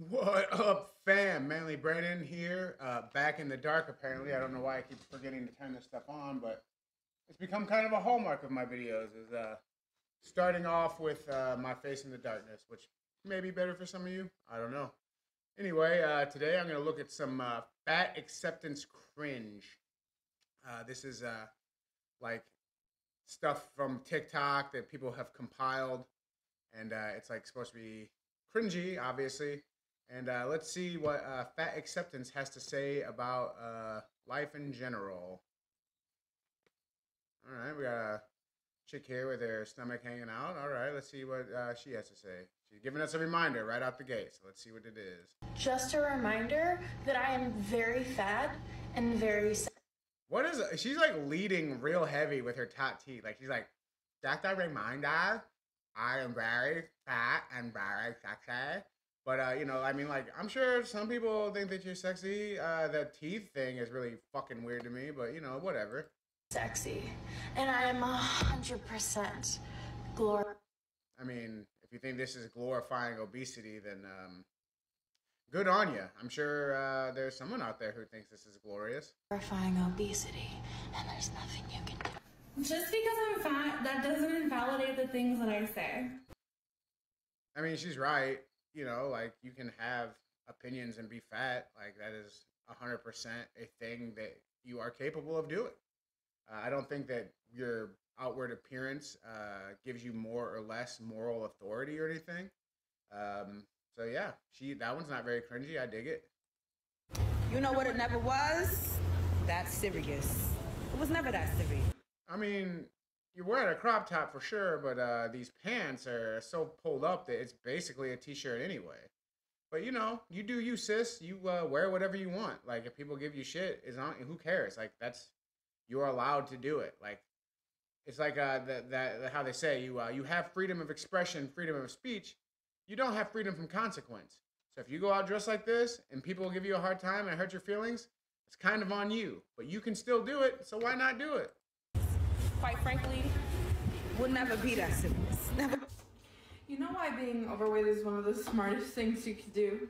What up, fam? Manly Brandon here, back in the dark. Apparently, I don't know why I keep forgetting to turn this stuff on, but it's become kind of a hallmark of my videos. Is starting off with my face in the darkness, which may be better for some of you. I don't know. Anyway, today I'm gonna look at some fat acceptance cringe. This is like stuff from TikTok that people have compiled, and it's like supposed to be cringy, obviously. And let's see what fat acceptance has to say about life in general. All right, we got a chick here with her stomach hanging out. All right, let's see what she has to say. She's giving us a reminder right out the gate, so let's see what it is. Just a reminder that I am very fat and very sad. What is it? She's like leading real heavy with her top teeth. Like she's like, just a reminder, I am very fat and very sexy. But I mean, like, I'm sure some people think that you're sexy. The teeth thing is really fucking weird to me, but whatever. Sexy. And I am 100% glorified. I mean, if you think this is glorifying obesity, then good on you. I'm sure there's someone out there who thinks this is glorious. Glorifying obesity, and there's nothing you can do. Just because I'm fat, that doesn't invalidate the things that I say. I mean, she's right. Like you can have opinions and be fat. Like that is 100% a thing that you are capable of doing. I don't think that your outward appearance gives you more or less moral authority or anything. So yeah, that one's not very cringy. I dig it. You know what it never was? That serious. It was never that serious. I mean, you're wearing a crop top for sure, but these pants are so pulled up that it's basically a t-shirt anyway. But you do you, sis. You wear whatever you want. Like if people give you shit, who cares? Like you're allowed to do it. Like it's like how they say you have freedom of expression, freedom of speech. You don't have freedom from consequence. So if you go out dressed like this and people give you a hard time and hurt your feelings, it's kind of on you. But you can still do it, so why not do it? Quite frankly, would never be that serious. Never. You know why being overweight is one of the smartest things you could do?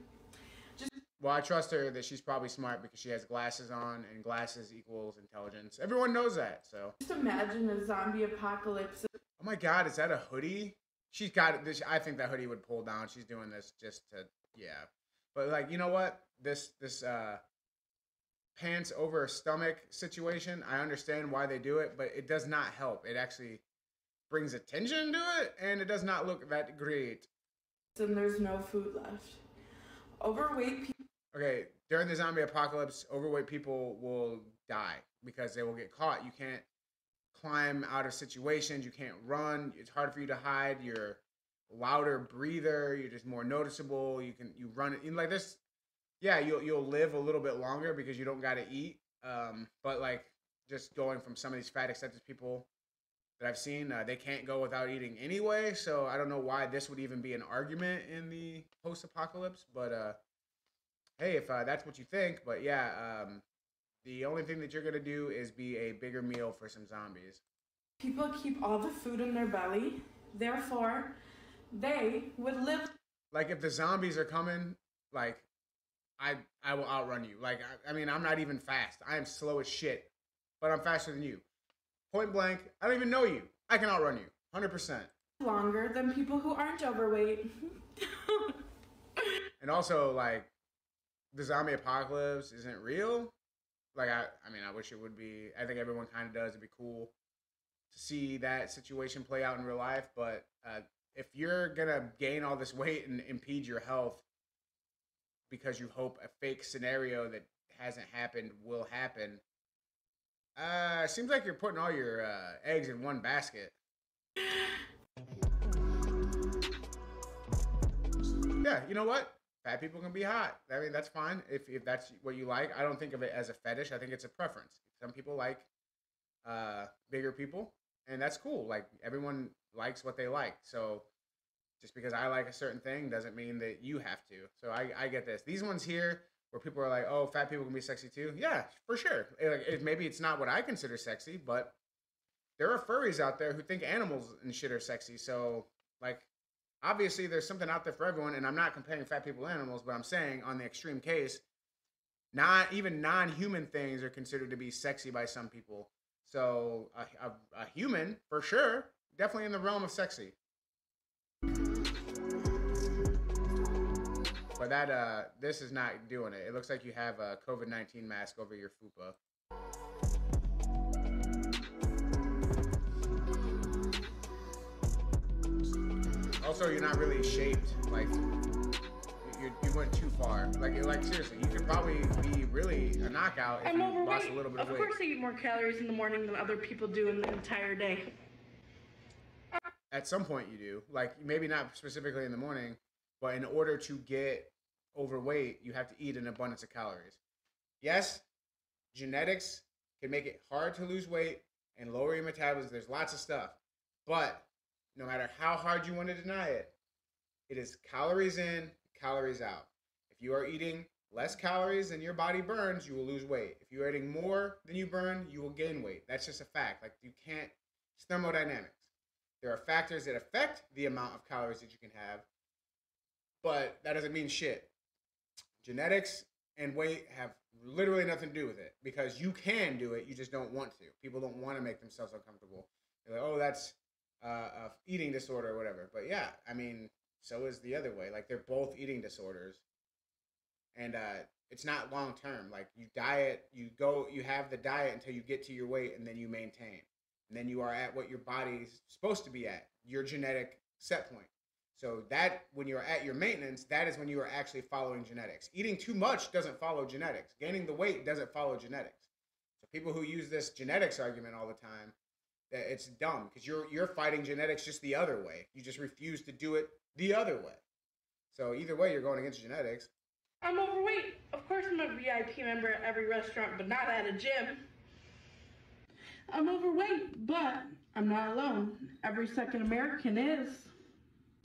Well, I trust her that she's probably smart because she has glasses on, and glasses equals intelligence. Everyone knows that, so. Just imagine a zombie apocalypse. Oh my God, is that a hoodie? She's got this. I think that hoodie would pull down. She's doing this just to, yeah. But like, you know what? This pants over stomach situation, I understand why they do it, but it does not help. It actually brings attention to it, and it does not look that great. And there's no food left. Overweight people. Okay, during the zombie apocalypse, overweight people will die because they will get caught. You can't climb out of situations. You can't run. It's hard for you to hide. You're a louder breather. You're just more noticeable. You run it like this. Yeah, you'll live a little bit longer because you don't got to eat. But like just going from some of these fat acceptance people that I've seen, they can't go without eating anyway. So I don't know why this would even be an argument in the post-apocalypse. But hey, if that's what you think. But yeah, the only thing that you're gonna do is be a bigger meal for some zombies. People keep all the food in their belly. Therefore, they would live. Like if the zombies are coming, like I will outrun you. Like I mean, I'm not even fast. I am slow as shit, but I'm faster than you. Point blank, I don't even know you. I can outrun you, 100%. Longer than people who aren't overweight. And also, like, the zombie apocalypse isn't real. Like, I mean, I wish it would be. I think everyone kind of does. It'd be cool to see that situation play out in real life. But if you're gonna gain all this weight and impede your health because you hope a fake scenario that hasn't happened will happen, seems like you're putting all your eggs in one basket. Yeah, you know what? Fat people can be hot. I mean, that's fine if that's what you like. I don't think of it as a fetish. I think it's a preference. Some people like bigger people, and that's cool. Like everyone likes what they like. So just because I like a certain thing doesn't mean that you have to. So I get this. These ones here where people are like, oh, fat people can be sexy too. Yeah, for sure. Maybe it's not what I consider sexy, but there are furries out there who think animals and shit are sexy. So like Obviously, there's something out there for everyone, and I'm not comparing fat people to animals, but I'm saying on the extreme case, not even non-human things are considered to be sexy by some people. So a human, for sure, definitely in the realm of sexy. But this is not doing it. It looks like you have a COVID-19 mask over your fupa. Also, you're not really shaped. Like, you went too far. Like seriously, you could probably be really a knockout if you lost a little bit of weight. Of course I eat more calories in the morning than other people do in the entire day. At some point you do. Like, maybe not specifically in the morning, but in order to get overweight, you have to eat an abundance of calories. Yes, genetics can make it hard to lose weight and lower your metabolism. There's lots of stuff. But no matter how hard you want to deny it, it is calories in, calories out. If you are eating less calories than your body burns, you will lose weight. If you are eating more than you burn, you will gain weight. That's just a fact. Like, you can't, it's thermodynamics. There are factors that affect the amount of calories that you can have, but that doesn't mean shit. Genetics and weight have literally nothing to do with it, because you can do it, you just don't want to. People don't want to make themselves uncomfortable. They're like, oh, that's a eating disorder or whatever. But yeah, I mean, so is the other way. Like, they're both eating disorders, and it's not long term. Like, you diet, you have the diet until you get to your weight, and then you maintain, and then you are at what your body's supposed to be at, your genetic set point. So that, when you're at your maintenance, that is when you are actually following genetics. Eating too much doesn't follow genetics. Gaining the weight doesn't follow genetics. So people who use this genetics argument all the time, that it's dumb, because you're fighting genetics just the other way. You just refuse to do it the other way. So either way, you're going against genetics. I'm overweight. Of course I'm a VIP member at every restaurant, but not at a gym. I'm overweight, but I'm not alone. Every second American is.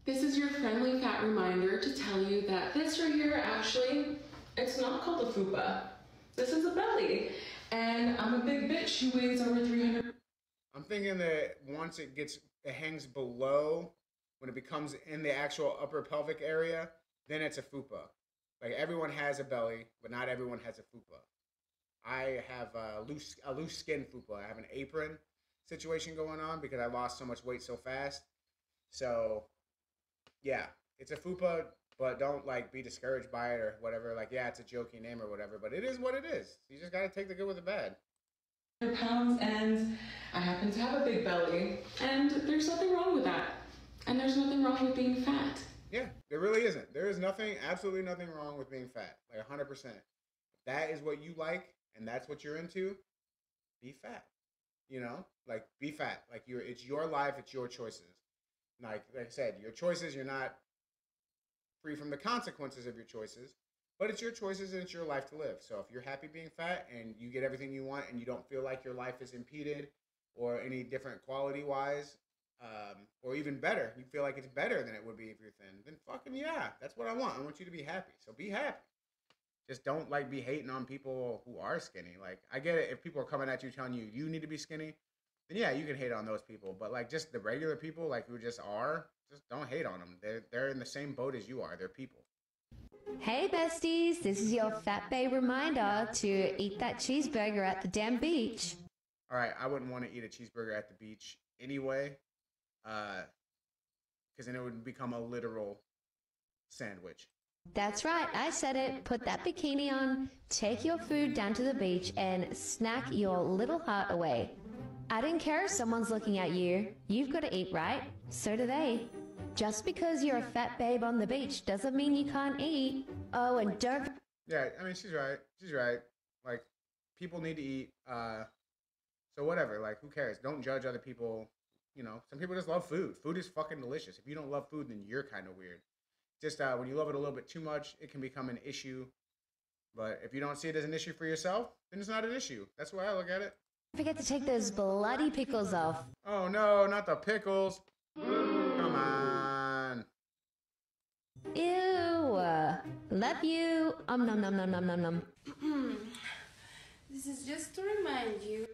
This is your friendly fat reminder to tell you that this right here, actually, it's not called a fupa. This is a belly. And I'm a big bitch who weighs over 300. I'm thinking that once it hangs below, when it becomes in the actual upper pelvic area, then it's a fupa. Like, everyone has a belly, but not everyone has a fupa. I have a loose skin fupa. I have an apron situation going on because I lost so much weight so fast. So, yeah, it's a fupa, but don't, like, be discouraged by it or whatever. Like, yeah, it's a jokey name or whatever, but it is what it is. You just got to take the good with the bad. Pounds, and I happen to have a big belly, and there's nothing wrong with that. And there's nothing wrong with being fat. Yeah, there really isn't. There is absolutely nothing wrong with being fat. Like, 100%. If that is what you like and that's what you're into, be fat. You know? Like, be fat. Like, it's your life, it's your choices. Like I said, your choices, you're not free from the consequences of your choices, but it's your choices and it's your life to live. So if you're happy being fat and you get everything you want and you don't feel like your life is impeded or any different quality-wise, or even better, you feel like it's better than it would be if you're thin, then fucking yeah, that's what I want. I want you to be happy. So be happy. Just don't, like, be hating on people who are skinny. Like, I get it if people are coming at you telling you you need to be skinny, then yeah, you can hate on those people. But, like, just the regular people, like, who just are, just don't hate on them. They're in the same boat as you are. They're people. Hey besties, this is your Fat Babe reminder to eat that cheeseburger at the damn beach. All right, I wouldn't want to eat a cheeseburger at the beach anyway, because then it would become a literal sandwich. That's right, I said it. Put that bikini on, take your food down to the beach, and snack your little heart away. I don't care if someone's looking at you. You've got to eat, right? So do they. Just because you're a fat babe on the beach doesn't mean you can't eat. Oh, and don't... Yeah, I mean, she's right. She's right. Like, people need to eat. So whatever. Like, who cares? Don't judge other people. You know, some people just love food. Food is fucking delicious. If you don't love food, then you're kind of weird. Just when you love it a little bit too much, it can become an issue. But if you don't see it as an issue for yourself, then it's not an issue. That's the way I look at it. Forget to take those bloody pickles off. Oh no, not the pickles. Come on. Ew. Love you. Nom nom nom nom nom nom. This is just to remind you.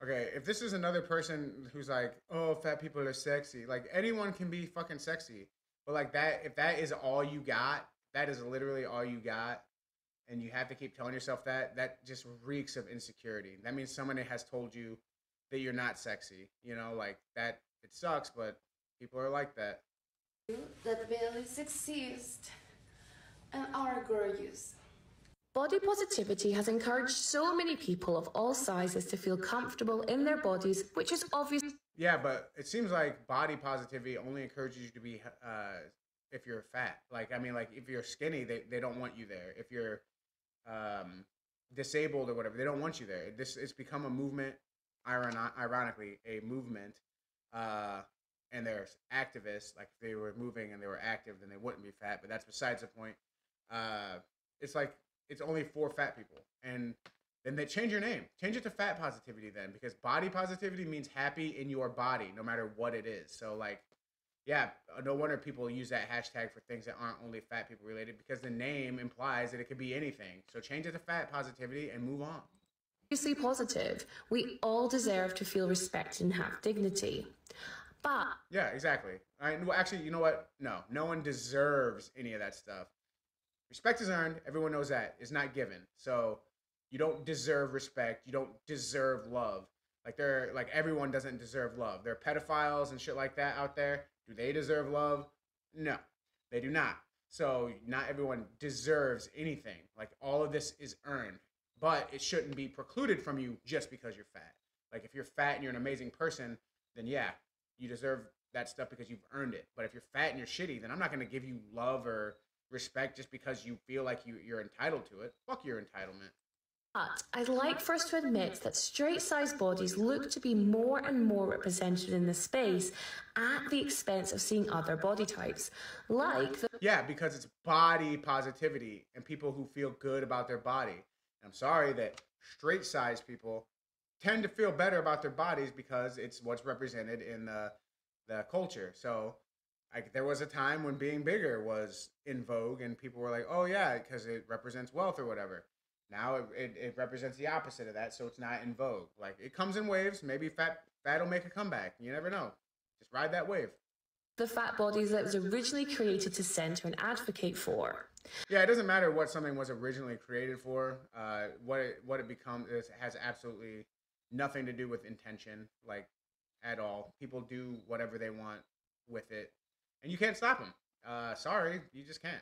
Okay, if this is another person who's like, oh, fat people are sexy. Like, anyone can be fucking sexy. But like that, if that is all you got, that is literally all you got, and you have to keep telling yourself that, that just reeks of insecurity. That means somebody has told you that you're not sexy. You know, like that. It sucks, but people are like that. That bellies exist and are gorgeous. Body positivity has encouraged so many people of all sizes to feel comfortable in their bodies, which is obvious. Yeah, but it seems like body positivity only encourages you to be if you're fat. Like I mean, like if you're skinny, they don't want you there. If you're disabled or whatever, they don't want you there. This it's become a movement. Ironically, a movement. And there's activists. Like if they were moving and they were active, then they wouldn't be fat. But that's besides the point. It's like it's only for fat people, and then they change your name. Change it to fat positivity then, because body positivity means happy in your body, no matter what it is. So like, yeah, no wonder people use that hashtag for things that aren't only fat people related, because the name implies that it could be anything. So change it to fat positivity and move on. Obviously positive. We all deserve to feel respected and have dignity. But yeah, exactly. Well, actually, you know what? No one deserves any of that stuff. Respect is earned. Everyone knows that. It's not given. So you don't deserve respect. You don't deserve love. Like everyone doesn't deserve love. There are pedophiles and shit like that out there. Do they deserve love? No, they do not. So not everyone deserves anything. Like all of this is earned, but it shouldn't be precluded from you just because you're fat. Like if you're fat and you're an amazing person, then yeah, you deserve that stuff because you've earned it. But if you're fat and you're shitty, then I'm not going to give you love or respect just because you feel like you're entitled to it. Fuck your entitlement. But I'd like first to admit that straight-sized bodies look to be more and more represented in this space at the expense of seeing other body types. Yeah, because it's body positivity and people who feel good about their body. And I'm sorry that straight-sized people tend to feel better about their bodies because it's what's represented in the culture. So there was a time when being bigger was in vogue and people were like, oh yeah, because it represents wealth or whatever. Now it represents the opposite of that, so it's not in vogue. Like it comes in waves. Maybe fat will make a comeback. You never know. Just ride that wave. The fat bodies that was originally created to center and advocate for. Yeah, it doesn't matter what something was originally created for. What it becomes has absolutely nothing to do with intention, like at all. People do whatever they want with it, and you can't stop them. Sorry, you just can't.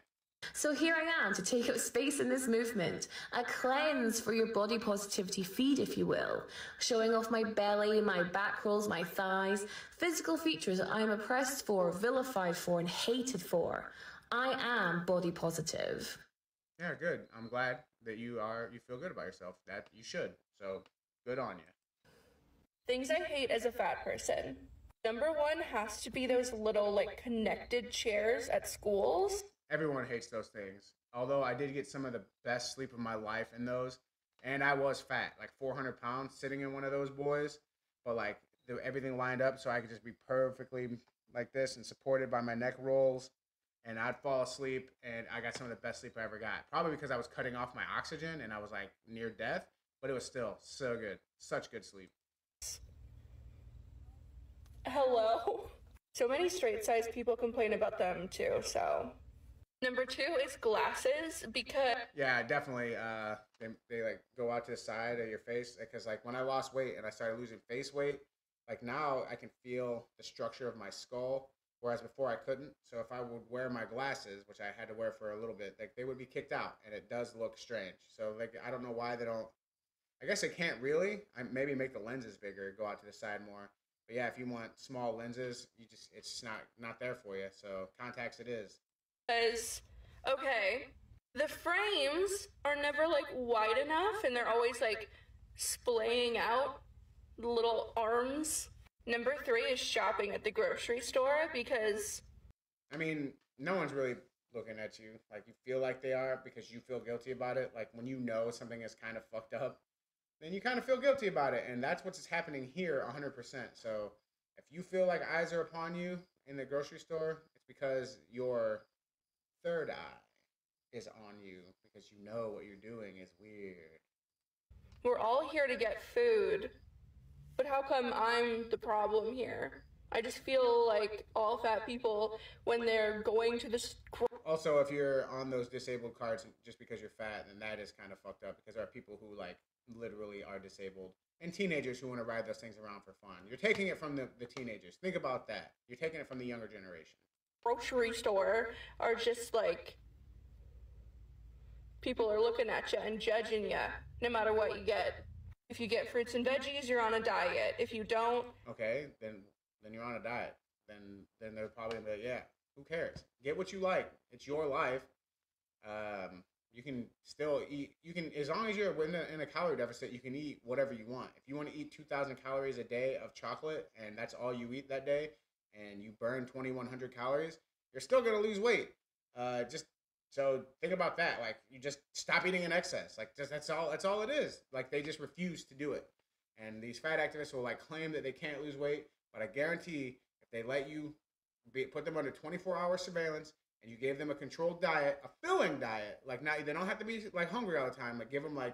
So here I am to take up space in this movement, a cleanse for your body positivity feed, if you will, showing off my belly, my back rolls, my thighs, physical features that I am oppressed for, vilified for, and hated for. I am body positive. Yeah, good. I'm glad that you feel good about yourself. That you should. So good on you. Things I hate as a fat person. Number one has to be those little connected chairs at schools. Everyone hates those things. Although I did get some of the best sleep of my life in those. And I was fat, like 400 pounds sitting in one of those boys. But everything lined up so I could just be perfectly like this and supported by my neck rolls. And I'd fall asleep and I got some of the best sleep I ever got. Probably because I was cutting off my oxygen and I was near death. But it was still so good. Such good sleep. Hello? So many straight-sized people complain about them too, so... Number two is glasses, because... Yeah, definitely. They go out to the side of your face. Because when I lost weight and I started losing face weight, now I can feel the structure of my skull, whereas before I couldn't. So if I would wear my glasses, which I had to wear for a little bit, they would be kicked out, and it does look strange. So I don't know why they don't... I guess they can't really. Maybe make the lenses bigger, go out to the side more. But yeah, if you want small lenses, it's not there for you. So contacts it is. Because, okay, the frames are never wide enough and they're always splaying out the little arms. Number three is shopping at the grocery store because... I mean, no one's really looking at you. You feel like they are because you feel guilty about it. When you know something is kind of fucked up, then you kind of feel guilty about it. And that's what's happening here 100%. So if you feel like eyes are upon you in the grocery store, it's because your third eye is on you because you know what you're doing is weird. We're all here to get food, but how come I'm the problem here? I just feel like all fat people, when they're going to this. Also, if you're on those disabled cards just because you're fat, then that is kind of fucked up because there are people who like literally are disabled and teenagers who want to ride those things around for fun. You're taking it from the teenagers. Think about that. You're taking it from the younger generation. Grocery store are just like, people are looking at you and judging you no matter what you get. If you get fruits and veggies, you're on a diet. If you don't, okay, then you're on a diet. Then they're probably gonna be like, yeah, who cares? Get what you like. It's your life. You can still eat. You can, as long as you're in a calorie deficit, you can eat whatever you want. If you want to eat 2,000 calories a day of chocolate and that's all you eat that day, and you burn 2,100 calories, you're still gonna lose weight. Just so think about that. Like, you just stop eating in excess. Like, that's all. That's all it is. Like, they just refuse to do it. And these fat activists will like claim that they can't lose weight, but I guarantee if they let you put them under 24-hour surveillance and you gave them a controlled diet, a filling diet, like, now they don't have to be like hungry all the time. Like, give them like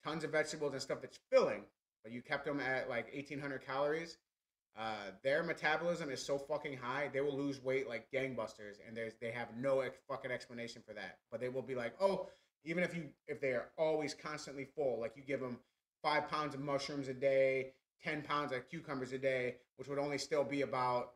tons of vegetables and stuff that's filling, but you kept them at like 1,800 calories. Their metabolism is so fucking high, they will lose weight like gangbusters, and they have no fucking explanation for that. But they will be like, oh, even if they are always constantly full, like you give them 5 pounds of mushrooms a day, 10 pounds of cucumbers a day, which would only still be about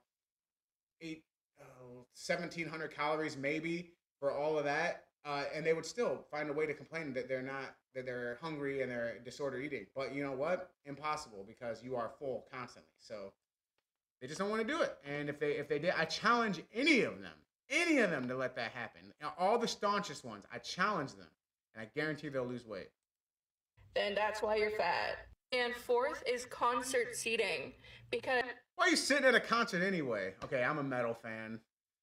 1,700 calories maybe for all of that, and they would still find a way to complain that they're hungry and they're disordered eating. But you know what? Impossible, because you are full constantly. So they just don't want to do it. And if they did, I challenge any of them to let that happen. All the staunchest ones, I challenge them, and I guarantee they'll lose weight. then that's why you're fat. And fourth is concert seating, because why are you sitting at a concert anyway? Okay, I'm a metal fan,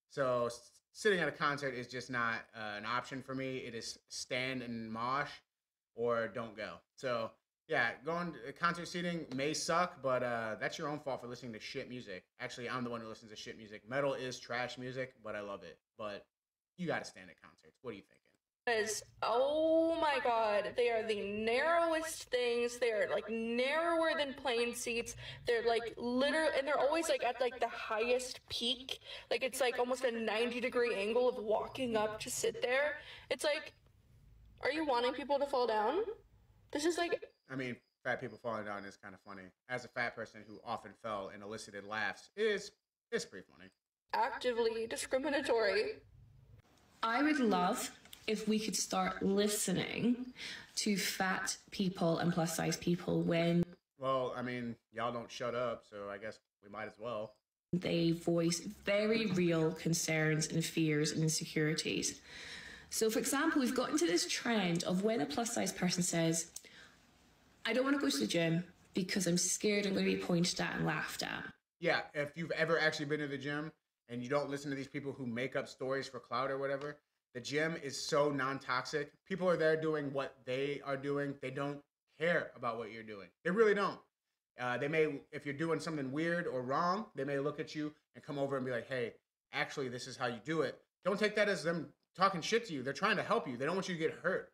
so sitting at a concert is just not an option for me. It is stand and mosh or don't go. So yeah, going to concert seating may suck, but that's your own fault for listening to shit music. Actually, I'm the one who listens to shit music. Metal is trash music, but I love it. But you got to stand at concerts. What are you thinking? Oh my god, they are the narrowest things. They're like narrower than plane seats. They're like literally, and they're always like at like the highest peak. Like it's like almost a 90-degree angle of walking up to sit there. It's like, are you wanting people to fall down? This is like, I mean, fat people falling down is kind of funny. As a fat person who often fell and elicited laughs, it's pretty funny. Actively discriminatory. I would love if we could start listening to fat people and plus size people when... Well, I mean, y'all don't shut up, so I guess we might as well. They voice very real concerns and fears and insecurities. So, for example, we've got into this trend of when a plus size person says, I don't want to go to the gym because I'm scared I'm going to be pointed at and laughed at. Yeah, if you've ever actually been to the gym and you don't listen to these people who make up stories for clout or whatever, the gym is so non-toxic. People are there doing what they are doing. They don't care about what you're doing. They really don't. They may, if you're doing something weird or wrong, they may look at you and come over and be like, hey, actually, this is how you do it. Don't take that as them talking shit to you. They're trying to help you. They don't want you to get hurt.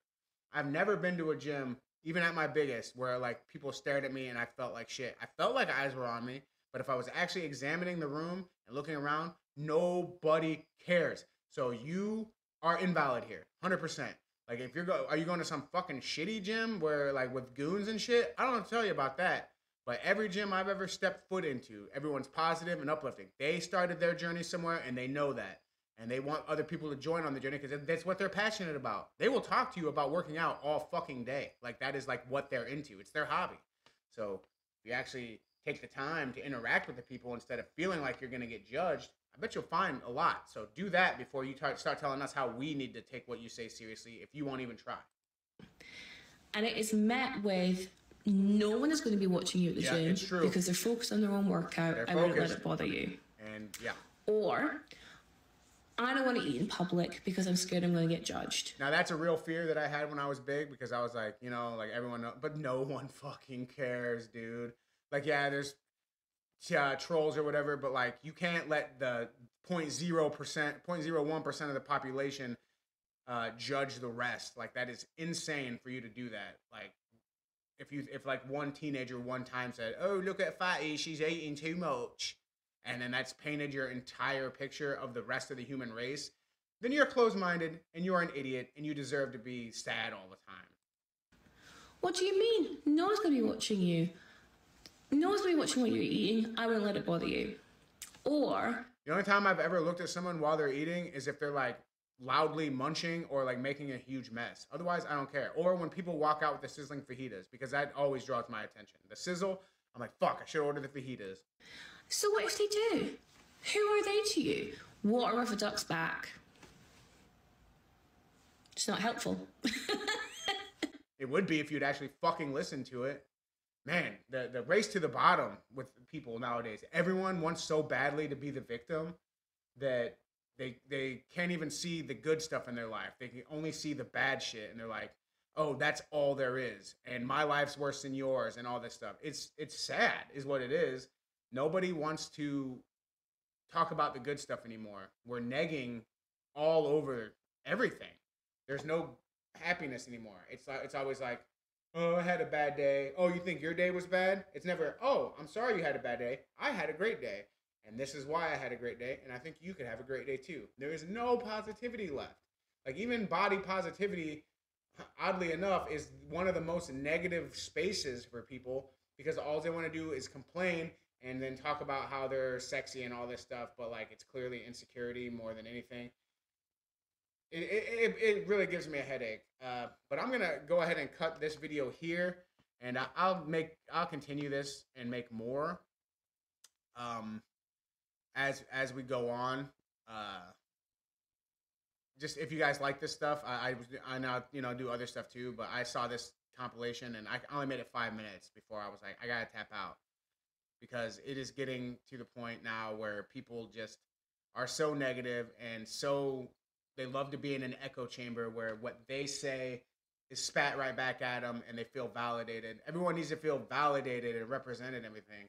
I've never been to a gym, even at my biggest, where like people stared at me and I felt like shit. I felt like eyes were on me, but if I was actually examining the room and looking around, nobody cares. So you are invalid here, 100%. Like, if are you going to some fucking shitty gym where like with goons and shit? I don't know to tell you about that. But every gym I've ever stepped foot into, everyone's positive and uplifting. They started their journey somewhere and they know that. And they want other people to join on the journey because that's what they're passionate about. They will talk to you about working out all fucking day. Like, that is like what they're into. It's their hobby. So if you actually take the time to interact with the people instead of feeling like you're going to get judged, I bet you'll find a lot. So do that before you start telling us how we need to take what you say seriously if you won't even try. And it is met with, no one is going to be watching you at the gym it's true. Because they're focused on their own workout. I won't let it bother you. And yeah. Or, I don't want to eat in public because I'm scared I'm going to get judged. Now, that's a real fear that I had when I was big because I was like, you know, like everyone knows, but no one fucking cares, dude. Like, yeah, there's trolls or whatever, but like you can't let the 0.01% of the population judge the rest. Like, that is insane for you to do that. Like, if like one teenager one time said, oh, look at Fatty, she's eating too much, and then that's painted your entire picture of the rest of the human race, then you're closed-minded and you're an idiot and you deserve to be sad all the time. What do you mean? No one's going to be watching you. No one's going to be watching what you're eating. I won't let it bother you. Or... The only time I've ever looked at someone while they're eating is if they're like loudly munching or like making a huge mess. Otherwise, I don't care. Or when people walk out with the sizzling fajitas, because that always draws my attention. The sizzle, I'm like, fuck, I should order the fajitas. So what if they do? Who are they to you? Water off a duck's back. It's not helpful. It would be if you'd actually fucking listen to it. Man, the race to the bottom with people nowadays. Everyone wants so badly to be the victim that they can't even see the good stuff in their life. They can only see the bad shit, and they're like, oh, that's all there is, and my life's worse than yours, and all this stuff. It's sad, is what it is. Nobody wants to talk about the good stuff anymore. We're negging all over everything. There's no happiness anymore. It's always like, oh, I had a bad day. Oh, you think your day was bad? It's never, oh, I'm sorry you had a bad day. I had a great day. And this is why I had a great day. And I think you could have a great day too. There is no positivity left. Like even body positivity, oddly enough, is one of the most negative spaces for people because all they want to do is complain and then talk about how they're sexy and all this stuff. But like it's clearly insecurity more than anything. It really gives me a headache. But I'm gonna go ahead and cut this video here, and I'll continue this and make more as we go on. Just if you guys like this stuff, I now do other stuff too. But I saw this compilation and I only made it 5 minutes before I was like, I gotta tap out because it is getting to the point now where people just are so negative and so. They love to be in an echo chamber where what they say is spat right back at them and they feel validated. Everyone needs to feel validated and represented and everything.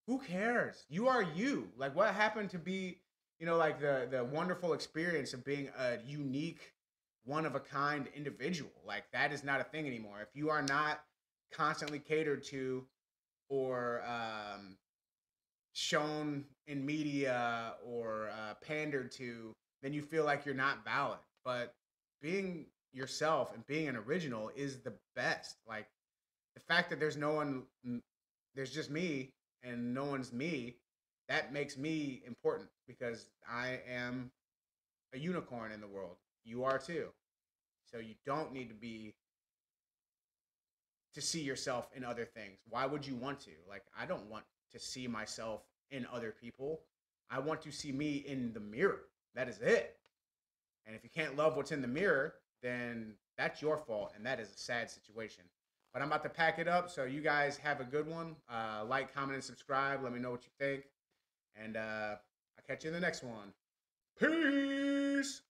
Who cares? You are you. Like what happened to be, like the wonderful experience of being a unique, one-of-a-kind individual. Like that is not a thing anymore. If you are not constantly catered to or shown in media or pandered to, then you feel like you're not valid. But being yourself and being an original is the best. Like the fact that there's just me and no one's me, that makes me important because I am a unicorn in the world. You are too. So you don't need to see yourself in other things. Why would you want to? Like I don't want to see myself in other people. I want to see me in the mirror. That is it. And if you can't love what's in the mirror, then that's your fault, and that is a sad situation. But I'm about to pack it up, so you guys have a good one. Like, comment, and subscribe. Let me know what you think. And I'll catch you in the next one. Peace!